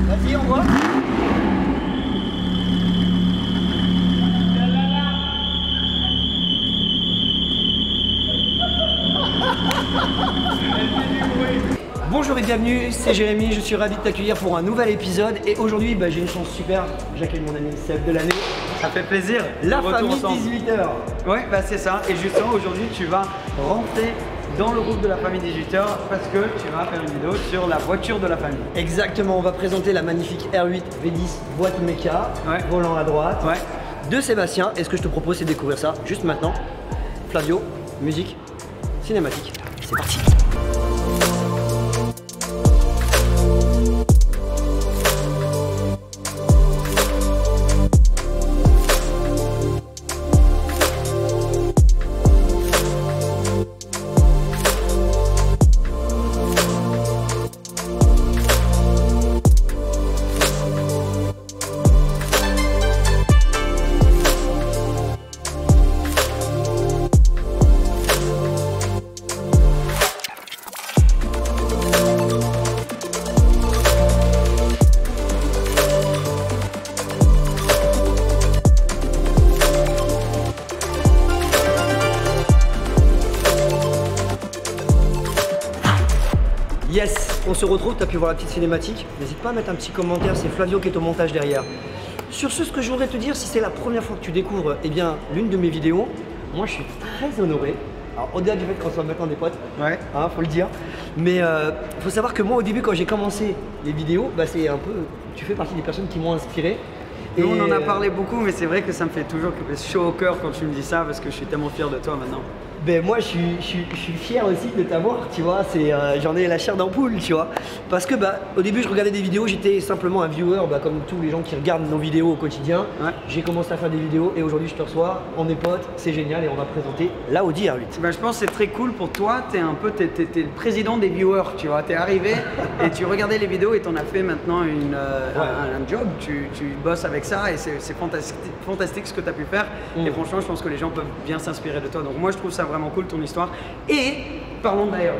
Vas-y, on voit. Bonjour et bienvenue, c'est Jérémy, je suis ravi de t'accueillir pour un nouvel épisode et aujourd'hui j'ai une chance super, j'accueille mon ami Seb de l'année. Ça fait plaisir. La famille 18h. Ouais, bah c'est ça. Et justement aujourd'hui tu vas rentrer dans le groupe de la famille 18h parce que tu vas faire une vidéo sur la voiture de la famille. Exactement, on va présenter la magnifique R8 V10 boîte méca, volant à droite, de Sébastien. Et ce que je te propose c'est de découvrir ça juste maintenant. Flavio, musique, cinématique, c'est parti. Yes, on se retrouve, tu as pu voir la petite cinématique. N'hésite pas à mettre un petit commentaire, c'est Flavio qui est au montage derrière. Sur ce que je voudrais te dire, si c'est la première fois que tu découvres l'une de mes vidéos, moi je suis très honoré. Alors au-delà du fait qu'on soit maintenant des potes, faut le dire. Mais faut savoir que moi au début quand j'ai commencé les vidéos, c'est un peu, tu fais partie des personnes qui m'ont inspiré. Nous on en a parlé beaucoup, mais c'est vrai que ça me fait toujours chaud au cœur quand tu me dis ça parce que je suis tellement fier de toi maintenant. Ben moi je suis fier aussi de t'avoir, tu vois, j'en ai la chair d'un poule, tu vois. Parce que au début je regardais des vidéos, j'étais simplement un viewer, comme tous les gens qui regardent nos vidéos au quotidien. J'ai commencé à faire des vidéos et aujourd'hui je te reçois, on est potes, c'est génial et on va présenter la Audi R8. Je pense que c'est très cool pour toi, t'es le président des viewers, tu vois. T'es arrivé et tu regardais les vidéos et t'en as fait maintenant un job, tu bosses avec ça et c'est fantastique ce que tu as pu faire. Et franchement je pense que les gens peuvent bien s'inspirer de toi. Donc moi je trouve ça vraiment cool ton histoire. Et parlons de la R8.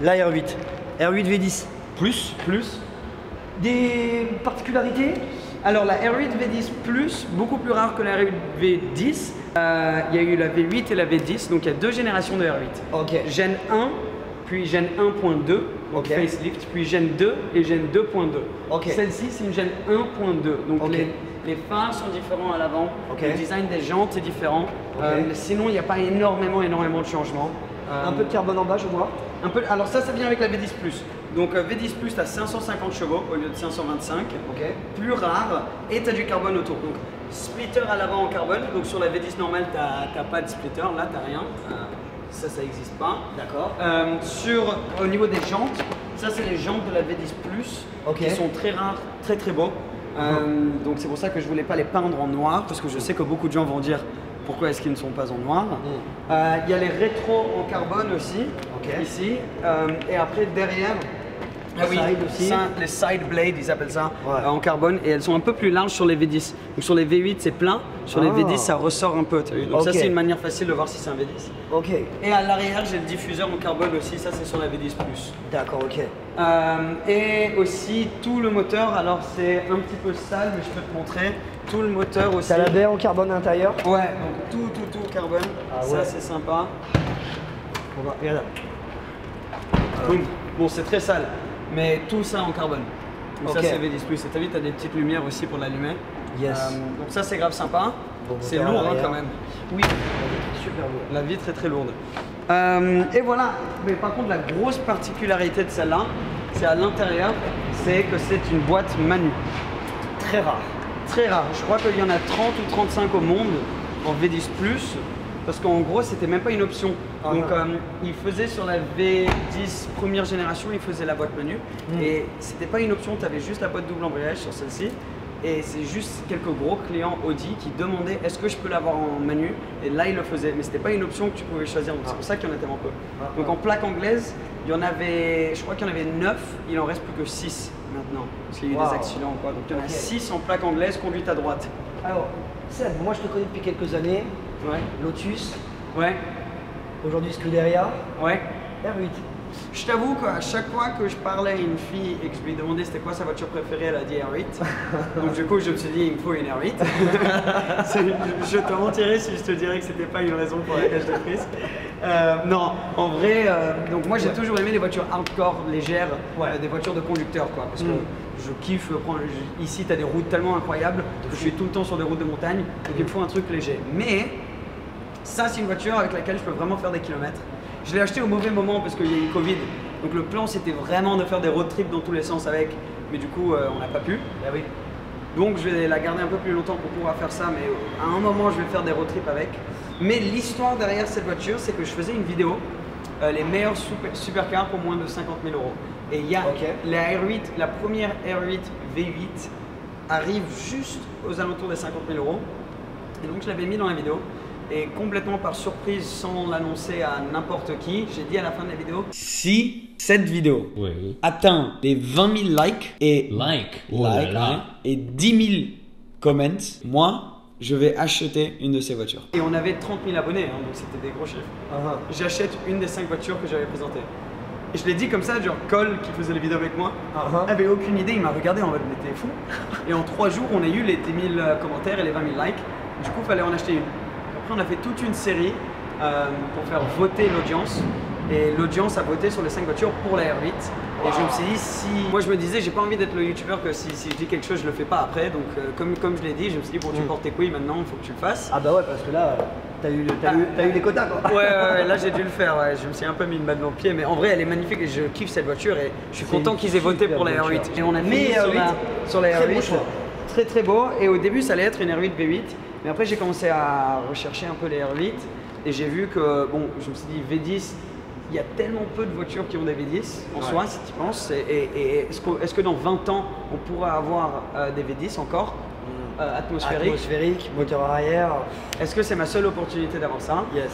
La R8. R8 V10 plus. Des particularités? Alors la R8 V10 Plus, beaucoup plus rare que la R8 V10. Il y a eu la V8 et la V10, donc il y a deux générations de R8. Gen 1, puis Gen 1.2, donc facelift, puis Gen 2 et Gen 2.2. Celle-ci c'est une Gen 1.2, donc les phares sont différents à l'avant, le design des jantes est différent. Sinon, il n'y a pas énormément de changements. Un peu de carbone en bas, je vois. Alors ça vient avec la V10 Plus. Donc V10 Plus, tu as 550 chevaux au lieu de 525. Plus rare et tu as du carbone autour. Donc splitter à l'avant en carbone. Donc sur la V10 normale, tu n'as pas de splitter. Là, tu n'as rien. Ça n'existe pas. D'accord. Au niveau des jantes, ça c'est les jantes de la V10 Plus qui sont très rares, très beaux. Donc c'est pour ça que je voulais pas les peindre en noir parce que je sais que beaucoup de gens vont dire pourquoi est-ce qu'ils ne sont pas en noir. Il y a les rétros en carbone aussi, ici, et après derrière, les side blades ils appellent ça, en carbone, et elles sont un peu plus larges sur les V10. Donc sur les V8 c'est plein, sur les V10 ça ressort un peu. Donc ça c'est une manière facile de voir si c'est un V10. Et à l'arrière j'ai le diffuseur en carbone aussi, ça c'est sur la V10 Plus. D'accord, et aussi tout le moteur, alors c'est un petit peu sale mais je peux te montrer. Tout le moteur aussi. T'as la baie en carbone intérieur? Ouais, donc tout en carbone. Ça c'est sympa. Regarde. Bon c'est très sale, mais tout ça en carbone. Donc ça c'est V10 Plus. Et t'as vu, t'as des petites lumières aussi pour l'allumer. Donc ça c'est grave sympa. C'est lourd quand même. Oui, la vitre est super lourde. La vitre est très lourde. Et voilà, mais par contre la grosse particularité de celle-là, c'est à l'intérieur, c'est que c'est une boîte manu. Très rare. Très rare. Je crois qu'il y en a 30 ou 35 au monde en V10 Plus. Parce qu'en gros, c'était même pas une option. Donc, il faisait sur la V10 première génération, il faisait la boîte menu. Et c'était pas une option, tu avais juste la boîte double embrayage sur celle-ci. Et c'est juste quelques gros clients Audi qui demandaient est-ce que je peux l'avoir en menu, et là ils le faisaient, mais c'était pas une option que tu pouvais choisir, donc c'est pour ça qu'il y en a tellement peu. Donc en plaque anglaise, il y en avait, je crois qu'il y en avait 9, il en reste plus que 6 maintenant, parce qu'il y a eu des accidents ou quoi. Donc il y en a 6 en plaque anglaise conduite à droite. Alors Seb, moi je te connais depuis quelques années, Lotus, Aujourd'hui, Scuderia. Ouais. R8. Je t'avoue qu'à chaque fois que je parlais à une fille et que je lui demandais c'était quoi sa voiture préférée, elle a dit R8. Donc du coup, je me suis dit, il me faut une R8. Je te mentirais si je te dirais que c'était pas une raison pour laquelle je l'ai prise. Non, en vrai, donc moi j'ai toujours aimé les voitures hardcore, légères, des voitures de conducteur quoi, parce que je kiffe prendre. Ici, tu as des routes tellement incroyables que je suis tout le temps sur des routes de montagne, donc il me faut un truc léger. Mais ça, c'est une voiture avec laquelle je peux vraiment faire des kilomètres. Je l'ai acheté au mauvais moment parce qu'il y a eu Covid, donc le plan c'était vraiment de faire des road trips dans tous les sens avec, mais du coup on n'a pas pu. Ah oui. Donc je vais la garder un peu plus longtemps pour pouvoir faire ça, mais à un moment je vais faire des road trips avec. Mais l'histoire derrière cette voiture, c'est que je faisais une vidéo, les meilleurs supercars pour moins de 50 000 €. Et il y a la R8, la première R8 V8 arrive juste aux alentours des 50 000 €. Et donc je l'avais mis dans la vidéo. Et complètement par surprise, sans l'annoncer à n'importe qui, j'ai dit à la fin de la vidéo, si cette vidéo atteint les 20 000 likes et, et 10 000 comments, moi, je vais acheter une de ces voitures. Et on avait 30 000 abonnés, hein, donc c'était des gros chiffres. J'achète une des 5 voitures que j'avais présentées. Et je l'ai dit comme ça, genre Cole qui faisait les vidéos avec moi, avait aucune idée, il m'a regardé en mode mais t'es fou. Et en 3 jours, on a eu les 10 000 commentaires et les 20 000 likes. Du coup, il fallait en acheter une. Après, on a fait toute une série pour faire voter l'audience. Et l'audience a voté sur les 5 voitures pour la R8. Et je me suis dit, si. Moi, je me disais, j'ai pas envie d'être le youtubeur que si je dis quelque chose, je le fais pas après. Donc, comme je l'ai dit, je me suis dit, bon, tu portes tes couilles maintenant, il faut que tu le fasses. Ah, bah ouais, parce que là, t'as eu les quotas quoi. Ouais, là j'ai dû le faire. Ouais. Je me suis un peu mis une balle dans le pied. Mais en vrai, elle est magnifique et je kiffe cette voiture. Et je suis content qu'ils aient voté pour la R8. Et on a mis sur la R8. Très très beau. Et au début, ça allait être une R8 V8. Mais après, j'ai commencé à rechercher un peu les R8 et j'ai vu que, bon, je me suis dit V10, il y a tellement peu de voitures qui ont des V10 en soi, si tu penses. Et est-ce que dans 20 ans, on pourra avoir des V10 encore atmosphériques, moteur arrière. Est-ce que c'est ma seule opportunité d'avoir ça? Yes.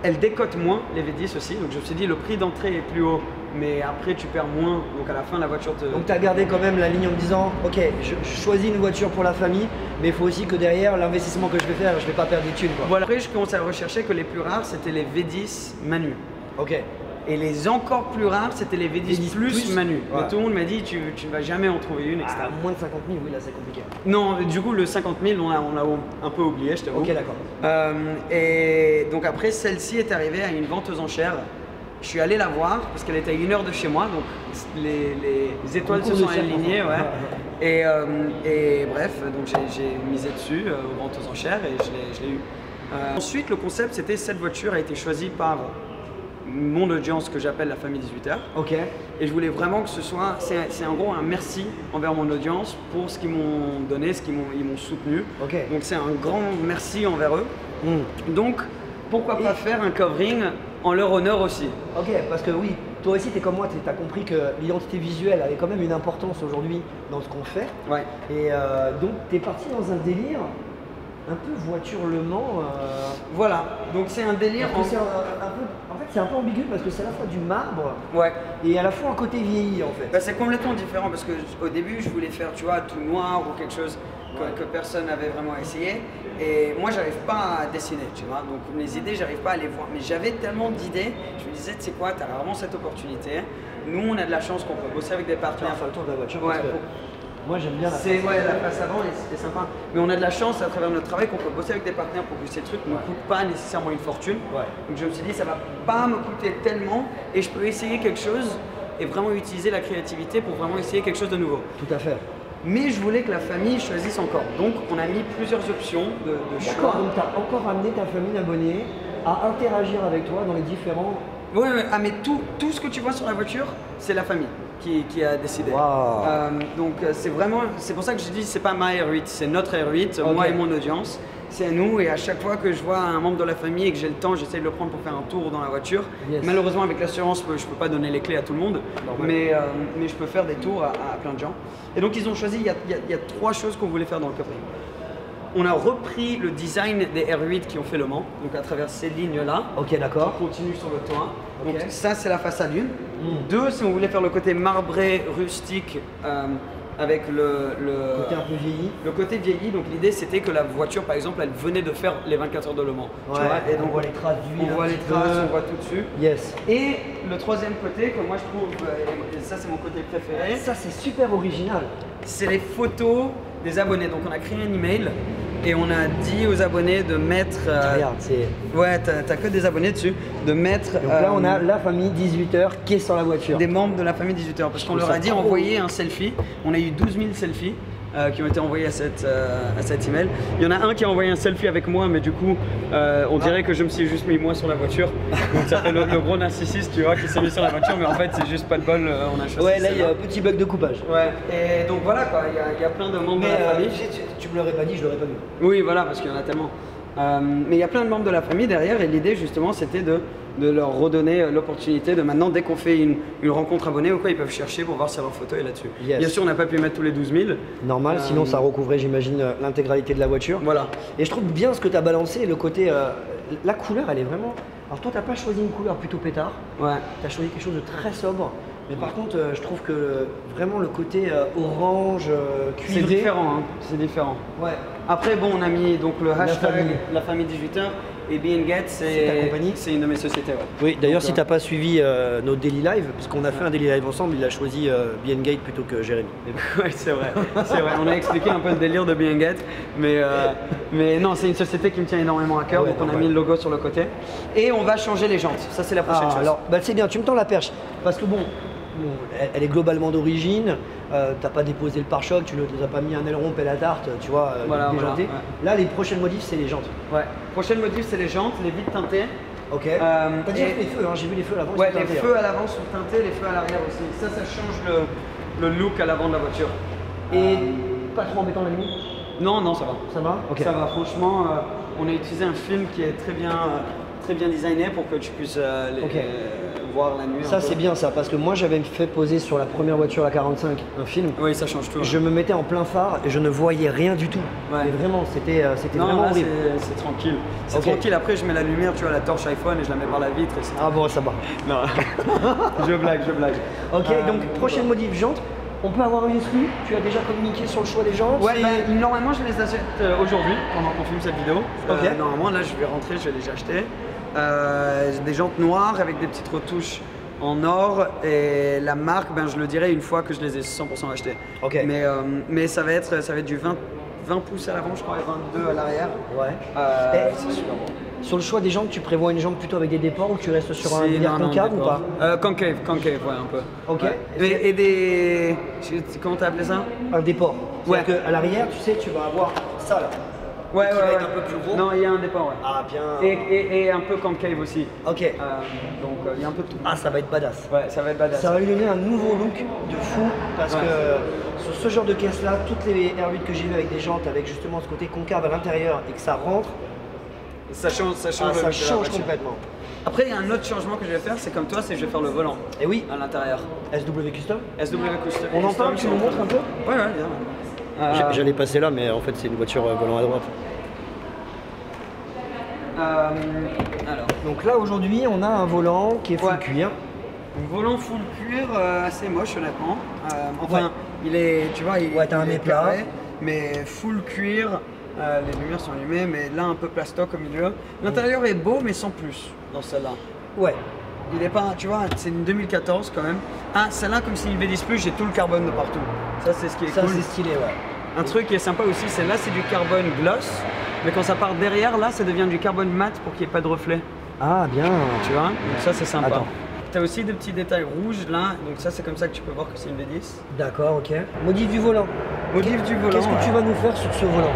Elle décote moins les V10 aussi, donc je me suis dit le prix d'entrée est plus haut, mais après tu perds moins, donc à la fin la voiture te... Donc tu as gardé quand même la ligne en me disant, ok, je choisis une voiture pour la famille, mais il faut aussi que derrière l'investissement que je vais faire, je ne vais pas perdre des thunes quoi. Voilà, après je commençais à rechercher que les plus rares c'était les V10 Manu. Ok. Et les encore plus rares, c'était les V10 plus Manu. Ouais. Tout le monde m'a dit, tu ne vas jamais en trouver une, etc. Moins de 50 000, oui, là c'est compliqué. Non, du coup, le 50 000, on l'a un peu oublié, je t'avoue. Ok, d'accord. Et donc après, celle-ci est arrivée à une vente aux enchères. Je suis allé la voir parce qu'elle était à 1 heure de chez moi, donc les étoiles se sont alignées. Ouais. Et bref, donc j'ai misé dessus aux ventes aux enchères et je l'ai eu. Ensuite, le concept, c'était cette voiture a été choisie par mon audience que j'appelle la famille 18h. Ok. Et je voulais vraiment que ce soit, c'est en gros un merci envers mon audience pour ce qu'ils m'ont donné, ce qu'ils m'ont soutenu. Ok. Donc c'est un grand merci envers eux. Donc pourquoi pas faire un covering en leur honneur aussi. Ok, parce que oui, toi aussi tu es comme moi, tu as compris que l'identité visuelle avait quand même une importance aujourd'hui dans ce qu'on fait. Ouais. Et donc tu es parti dans un délire un peu voiture Le Mans. Voilà, donc c'est un délire. En fait, c'est un peu ambigu parce que c'est à la fois du marbre et à la fois un côté vieilli en fait. Bah, c'est complètement différent parce qu'au début, je voulais faire, tu vois, tout noir ou quelque chose que personne n'avait vraiment essayé. Et moi, j'arrive pas à dessiner, tu vois. Donc mes idées, j'arrive pas à les voir. Mais j'avais tellement d'idées, je me disais, tu sais quoi, tu as vraiment cette opportunité. Nous, on a de la chance qu'on peut bosser avec des partenaires. Faire le tour de la voiture. Ouais, moi j'aime bien la face. La face avant et c'était sympa. Mais on a de la chance à travers notre travail qu'on peut bosser avec des partenaires pour que ces trucs ne coûtent pas nécessairement une fortune. Donc je me suis dit ça va pas me coûter tellement et je peux essayer quelque chose et vraiment utiliser la créativité pour vraiment essayer quelque chose de nouveau. Tout à fait. Mais je voulais que la famille choisisse encore. Donc on a mis plusieurs options de choix. Donc tu as encore amené ta famille d'abonnés à interagir avec toi dans les différents... Oui, ah, mais tout ce que tu vois sur la voiture, c'est la famille qui a décidé. Donc c'est pour ça que je dis c'est pas ma R8, c'est notre R8, moi et mon audience. C'est à nous et à chaque fois que je vois un membre de la famille et que j'ai le temps, j'essaie de le prendre pour faire un tour dans la voiture. Malheureusement avec l'assurance, je peux pas donner les clés à tout le monde, mais je peux faire des tours à plein de gens. Et donc ils ont choisi, il y a 3 choses qu'on voulait faire dans le covering. On a repris le design des R8 qui ont fait Le Mans, donc à travers ces lignes-là. Ok, d'accord. On continue sur le toit. Donc ça, c'est la façade 1. 2, si on voulait faire le côté marbré, rustique, avec le côté un peu vieilli. Le côté vieilli, donc l'idée c'était que la voiture par exemple elle venait de faire les 24 heures de Le Mans. Ouais, tu vois, et donc on voit les traces d'huile. On voit les traces, on voit tout dessus. Yes. Et le troisième côté que moi je trouve, et ça c'est mon côté préféré. Ça c'est super original. C'est les photos des abonnés. Donc on a créé un email et on a dit aux abonnés de mettre. Regarde, c'est. Ouais, t'as que des abonnés dessus. De mettre. Donc là on a la famille 18h qui est sur la voiture. Des membres de la famille 18h. Parce qu'on leur a dit envoyer un selfie. On a eu 12 000 selfies. Qui ont été envoyés à cet email. Il y en a un qui a envoyé un selfie avec moi, mais du coup, on dirait que je me suis juste mis moi sur la voiture. Donc ça fait le gros narcissiste, tu vois, qui s'est mis sur la voiture, mais en fait, c'est juste pas de bol, on a choisi. Ouais, là, il y a un petit bug de coupage. Ouais, et donc voilà, quoi, il y a plein de membres de la famille. Tu me l'aurais pas dit, je l'aurais pas vu. Oui, voilà, parce qu'il y en a tellement. Mais il y a plein de membres de la famille derrière, et l'idée, justement, c'était de leur redonner l'opportunité de maintenant, dès qu'on fait une rencontre abonnée ou quoi, ils peuvent chercher pour voir si leur photo est là-dessus. Yes. Bien sûr, on n'a pas pu mettre tous les 12 000. Normal, sinon ça recouvrait, j'imagine, l'intégralité de la voiture. Voilà. Et je trouve bien ce que tu as balancé, le côté. La couleur, elle est vraiment. Alors, toi, tu n'as pas choisi une couleur plutôt pétard. Ouais. Tu as choisi quelque chose de très sobre. Mais par contre, je trouve que vraiment le côté orange, cuivré. C'est différent, hein. C'est différent. Ouais. Après, bon, on a mis donc le hashtag famille. la famille 18h et Be & Get, ta compagnie. c'est une de mes sociétés. Ouais. Oui, d'ailleurs, Donc, si tu n'as pas suivi nos daily live, parce qu'on a fait un daily live ensemble, il a choisi Be & Gate plutôt que Jérémy. Ouais, c'est vrai. C'est vrai. On a expliqué un peu le délire de Be & Get, mais non, c'est une société qui me tient énormément à cœur, Ouais, donc on a mis le logo sur le côté. Et on va changer les jantes. Ça, c'est la prochaine chose. Alors, bah, c'est bien, tu me tends la perche. Parce que bon, elle est globalement d'origine. T'as pas déposé le pare-choc, tu ne nous as pas mis un aileron pelle à tarte, tu vois, Voilà, déjanté. voilà, ouais. Là, les prochaines modifs, c'est les jantes. Ouais. Prochaine motif, c'est les jantes, les vitres teintées. Ok. T'as dit les feux, hein, j'ai vu les feux à l'avant. Ouais, ils sont les teintés, feux à l'avant sont teintés, les feux à l'arrière aussi. Ça change le look à l'avant de la voiture. Et pas trop embêtant la nuit. Non, non, ça va. Ça va? Ok. Ça va, franchement, on a utilisé un film qui est très bien designé pour que tu puisses voir la nuit. Ça c'est bien ça, parce que moi j'avais fait poser sur la première voiture la 45 un film. Oui, ça change tout. Je me mettais en plein phare et je ne voyais rien du tout. Ouais. Mais vraiment, c'était vraiment là, horrible. c'est tranquille. C'est Ok. tranquille, après je mets la lumière, tu vois, la torche iPhone et je la mets par la vitre. Et c'est... Ah bon, ça va. Non, je blague. Ok, donc prochaine modif jante. On peut avoir une exclue. Tu as déjà communiqué sur le choix des jantes. Ouais, normalement je les achète aujourd'hui pendant qu'on filme cette vidéo. Ok. Normalement là je vais rentrer, je vais déjà acheter. Des jantes noires avec des petites retouches en or et la marque, je le dirai une fois que je les ai 100% achetées. Ok. Mais ça va être du 20 pouces à l'avant je crois et 22 à l'arrière. Ouais. C'est super bon. Sur le choix des jantes, tu prévois une jante plutôt avec des déports ou tu restes sur un Si, délire non, concave ou d'accord. pas? Concave, ouais, un peu. Ok. Ouais. Et des... Comment t'as appelé ça? Un déport. Ouais. C'est-à-dire qu'à l'arrière, tu sais, tu vas avoir ça là. Ouais, Qui va être un peu plus gros. Non, il y a un départ, ouais. Ah bien. Et un peu concave aussi. Ok. Donc il y a un peu de tout. Ah, ça va être badass. Ouais, ça va être badass. Ça va lui donner un nouveau look de fou parce Ouais. que sur ce genre de caisse là, toutes les R8 que j'ai vu avec des jantes avec justement ce côté concave à l'intérieur et que ça rentre, Ça change ça le look de la change voiture. complètement. Après, il y a un autre changement que je vais faire, c'est comme toi, c'est que je vais faire le volant Et oui, à l'intérieur. SW Custom. SW Custom. On en parle, tu nous montres un peu? Ouais, bien. J'allais passer là, mais en fait c'est une voiture volant à droite. Alors, Donc là aujourd'hui, on a un volant qui est full Ouais. cuir. un volant full cuir, assez moche honnêtement. Enfin, Ouais. il est, tu vois, il Ouais, t'as un il est méplat. carré, mais full cuir. Les lumières sont allumées, mais là un peu plastoc au milieu. L'intérieur est beau, mais sans plus dans celle-là. Ouais. Il est pas, tu vois, c'est une 2014 quand même. Ah, celle-là, comme c'est une V10 Plus, j'ai tout le carbone de partout. Ça, c'est ce qui est Ça cool. c'est stylé, ouais. Un truc qui est sympa aussi, c'est là, c'est du carbone gloss, mais quand ça part derrière, là, ça devient du carbone mat pour qu'il n'y ait pas de reflet. Ah bien. Tu vois, donc ça, c'est sympa. Attends. Tu as aussi des petits détails rouges là, donc ça, c'est comme ça que tu peux voir que c'est une V10. D'accord, ok. Modif du volant. Modif du volant. Qu'est-ce que tu ouais. vas nous faire sur ce volant?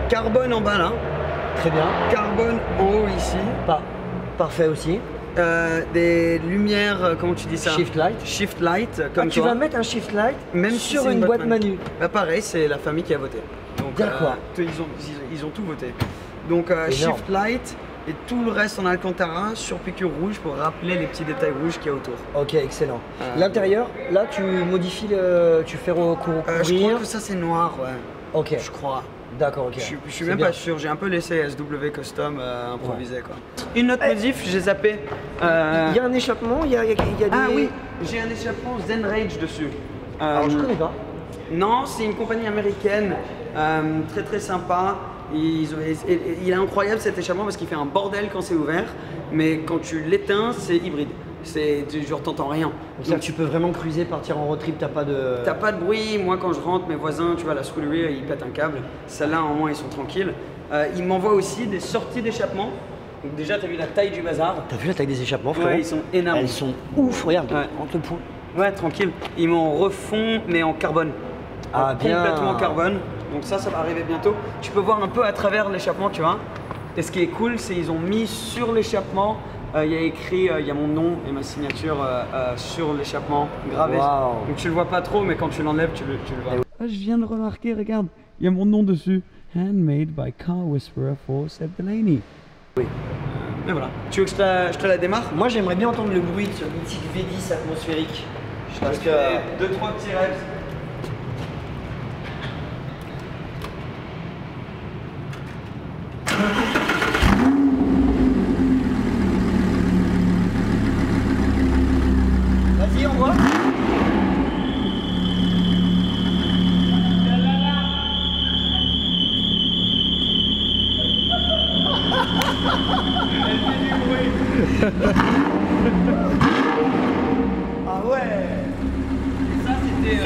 Carbone en bas là, Très bien. carbone en haut ici. Parfait aussi. Des lumières, comment tu dis ça? Shift light. Shift light, comme Tu toi. vas mettre un shift light Même sur si c'est une boîte manu. Bah pareil, c'est la famille qui a voté. Donc, D'accord. ils ont tout voté. Donc Énorme. shift light et tout le reste en alcantara sur piqûre rouge pour rappeler les petits détails rouges qu'il y a autour. Ok, excellent. L'intérieur, là tu modifies tu fais recouvrir. Je crois que ça c'est noir, ouais. Ok. Je crois. D'accord, ok. Je suis C'est même bien. pas sûr, j'ai un peu laissé SW Custom improviser quoi. Une autre modif, j'ai zappé. Il y a un échappement, il y a des. Ah oui, j'ai un échappement Zen Rage dessus. Alors je connais pas. Non, c'est une compagnie américaine, très très sympa. Il est incroyable cet échappement parce qu'il fait un bordel quand c'est ouvert, mais quand tu l'éteins, c'est hybride. Genre t'entends rien. Donc tu peux vraiment cruiser, partir en road trip, t'as pas de... T'as pas de bruit. Moi quand je rentre, mes voisins, tu vois, la scooterie, ils pètent un câble. Celle-là, au moins, ils sont tranquilles. Ils m'envoient aussi des sorties d'échappement. Donc déjà, t'as vu la taille du bazar. T'as vu la taille des échappements, frérot? Ouais, ils sont énormes. Elles sont ouf, regarde, Ouais. entre le point. Ouais, tranquille. Ils m'en refont, mais en carbone. Ah, bien. Complètement en carbone. Donc ça va arriver bientôt. Tu peux voir un peu à travers l'échappement, tu vois. Et ce qui est cool, c'est qu'ils ont mis sur l'échappement, il y a écrit, il y a mon nom et ma signature sur l'échappement gravé. Wow. Donc tu le vois pas trop, mais quand tu l'enlèves, tu le vois. Ah, je viens de remarquer, regarde, il y a mon nom dessus. Handmade by Car Whisperer for Seb Delaney. Oui. Mais voilà. Tu veux que je te la démarre? Moi, j'aimerais bien entendre le bruit de ce mythique V10 atmosphérique. Parce que... 2-3 petits rêves. Vas-y, on voit. Ah ouais. Ça c'était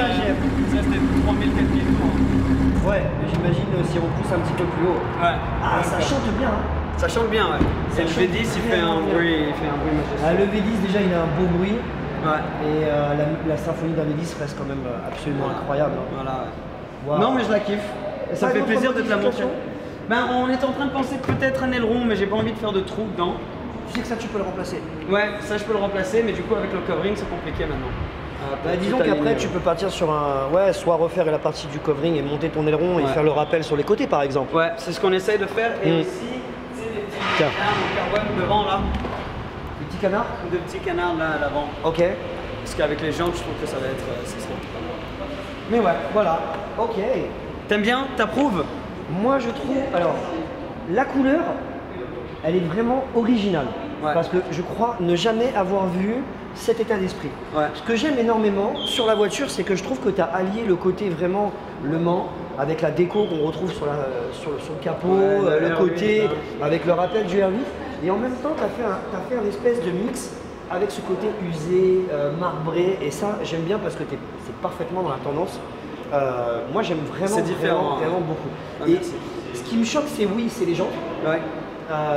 3000, 4000 tours. Ouais, mais j'imagine si on pousse un petit peu plus haut. Ouais. Ah, ça chante bien. Hein. Ça chante bien, ouais. Ça Et le chante V10, il fait un vraiment bien. bruit, majestueux. Ah, le V10 déjà il a un beau bruit Ouais. et la symphonie d'un V10 reste quand même absolument incroyable. Hein. Voilà. Wow. Non, mais je la kiffe. Et ça Pas fait d'autres plaisir de te la montrer. modifications? Ben, on est en train de penser peut-être un aileron, mais j'ai pas envie de faire de trou dedans. Tu sais que ça tu peux le remplacer. Ouais, ça je peux le remplacer, mais du coup avec le covering c'est compliqué maintenant. Bah, disons qu'après tu peux partir sur un... Ouais, soit refaire la partie du covering et monter ton aileron et Ouais. faire le rappel sur les côtés par exemple. Ouais, c'est ce qu'on essaye de faire. Et Mm. aussi, tu sais, des petits Tiens. canards en carbone devant là. Le petit canard. Des petits canards là à l'avant. Ok. Parce qu'avec les jantes, je trouve que ça va être. Ça serait pas mal. Mais ouais, voilà. Ok. T'aimes bien? T'approuves? Moi je trouve... Alors, la couleur, elle est vraiment originale. Ouais. Parce que je crois ne jamais avoir vu cet état d'esprit. Ouais. Ce que j'aime énormément sur la voiture, c'est que je trouve que tu as allié le côté vraiment Le Mans avec la déco qu'on retrouve sur le capot, Ouais, le R8, côté là. avec le rappel du R8. Et en même temps, tu as fait un espèce de mix avec ce côté usé, marbré. Et ça, j'aime bien parce que c'est parfaitement dans la tendance. Moi, j'aime vraiment, C'est différent, vraiment beaucoup. Ah, Et merci. ce qui me choque, c'est les jantes. Ouais.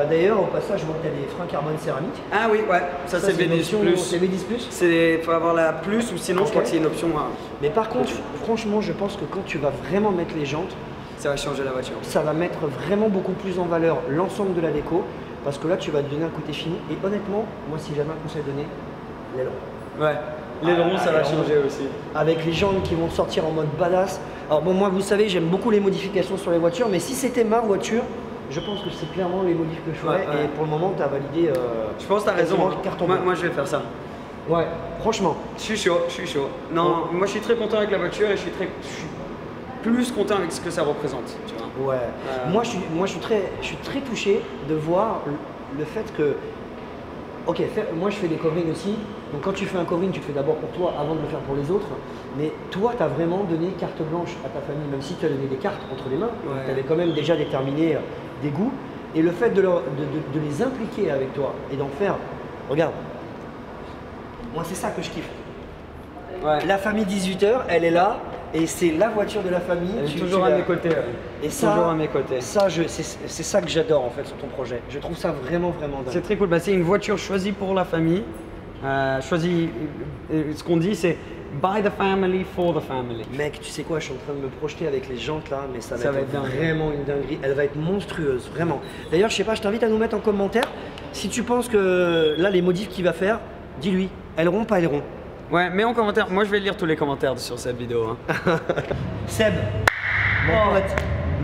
D'ailleurs, au passage, je vois que tu as des freins carbone céramique. Ah oui, ouais. Ça c'est une V10 option- plus. C'est V10 plus. Il faut avoir la plus ou sinon je crois que c'est une option. Mais par contre, franchement, je pense que quand tu vas vraiment mettre les jantes, Ça va changer la voiture. ça va mettre vraiment beaucoup plus en valeur l'ensemble de la déco. Parce que là, tu vas te donner un côté fini. Et honnêtement, moi, si jamais un conseil donné, l'aileron. Ouais. L'aileron ça va l'aileron. changer aussi. Avec les jantes qui vont sortir en mode badass. Alors bon, moi, vous savez, j'aime beaucoup les modifications sur les voitures. Mais si c'était ma voiture, je pense que c'est clairement les modifs que je ferais. Ouais, ouais. Et pour le moment, tu as validé. Je pense que t'as raison. quasiment carton Moi, blanc. moi je vais faire ça. Ouais, franchement. Je suis chaud, je suis chaud. Non, moi je suis très content avec la voiture et je suis plus content avec ce que ça représente. Tu vois. Ouais. Moi, je suis très touché de voir le fait que. Ok, moi je fais des coverings aussi. Donc quand tu fais un covering, tu le fais d'abord pour toi avant de le faire pour les autres. Mais toi, tu as vraiment donné carte blanche à ta famille, même si tu as donné des cartes entre les mains. Ouais. Tu avais quand même déjà déterminé des goûts. Et le fait de les impliquer avec toi et d'en faire. Regarde. Moi, c'est ça que je kiffe. Ouais. La famille 18h, elle est là. Et c'est la voiture de la famille. Elle est Tu- toujours tu à la- mes côtés. Ouais. Et ça, toujours à mes côtés. ça c'est ça que j'adore en fait sur ton projet. Je trouve ça vraiment C'est dingue. très cool. Bah, c'est une voiture choisie pour la famille. Choisie. Ce qu'on dit, c'est by the family for the family. Mec, tu sais quoi, je suis en train de me projeter avec les jantes là, mais ça Ça va va être être dingue. vraiment une dinguerie. Elle va être monstrueuse, vraiment. D'ailleurs, je sais pas, je t'invite à nous mettre en commentaire si tu penses que là, les modifs qu'il va faire, dis-lui, aileron, pas aileron. Ouais, mets en commentaire. Moi, je vais lire tous les commentaires sur cette vidéo. Hein. Seb, mon Oh. pote,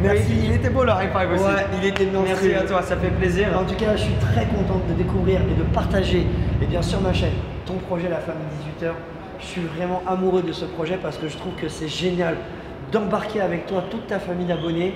merci. Il était beau le high five aussi. Ouais, il était monstrueux. Merci à toi, ça fait plaisir. En tout cas, je suis très contente de découvrir et de partager, et bien sur ma chaîne, ton projet La Famille 18h. Je suis vraiment amoureux de ce projet parce que je trouve que c'est génial d'embarquer avec toi toute ta famille d'abonnés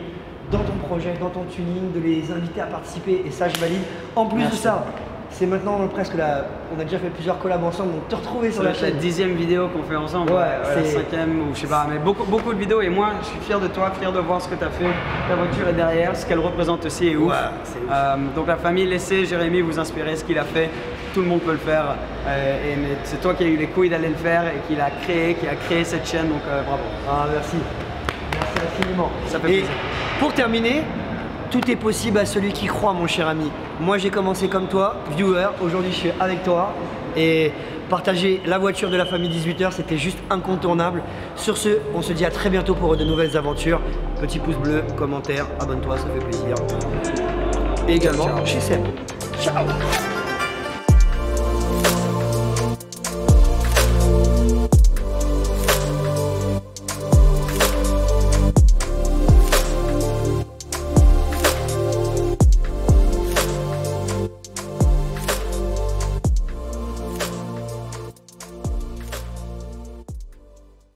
dans ton projet, dans ton tuning, de les inviter à participer et ça, je valide. En plus Merci. de ça, c'est maintenant presque on a déjà fait plusieurs collabs ensemble, donc te retrouver sur la chaîne. C'est la 10e vidéo qu'on fait ensemble, ouais, la 5e ou je sais pas, mais beaucoup de vidéos et moi je suis fier de toi, fier de voir ce que tu as fait. Ta voiture est derrière, ce qu'elle représente aussi est ouf. Donc la famille, laissez Jérémy vous inspirer, ce qu'il a fait, tout le monde peut le faire. Mais c'est toi qui as eu les couilles d'aller le faire et qui a créé cette chaîne, donc bravo. Ah merci, merci infiniment. Ça fait plaisir. Pour terminer, tout est possible à celui qui croit, mon cher ami. Moi, j'ai commencé comme toi, viewer. Aujourd'hui, je suis avec toi. Et partager la voiture de la famille 18h, c'était juste incontournable. Sur ce, on se dit à très bientôt pour de nouvelles aventures. Petit pouce bleu, commentaire, abonne-toi, ça fait plaisir. Et également chez Seb. Ciao.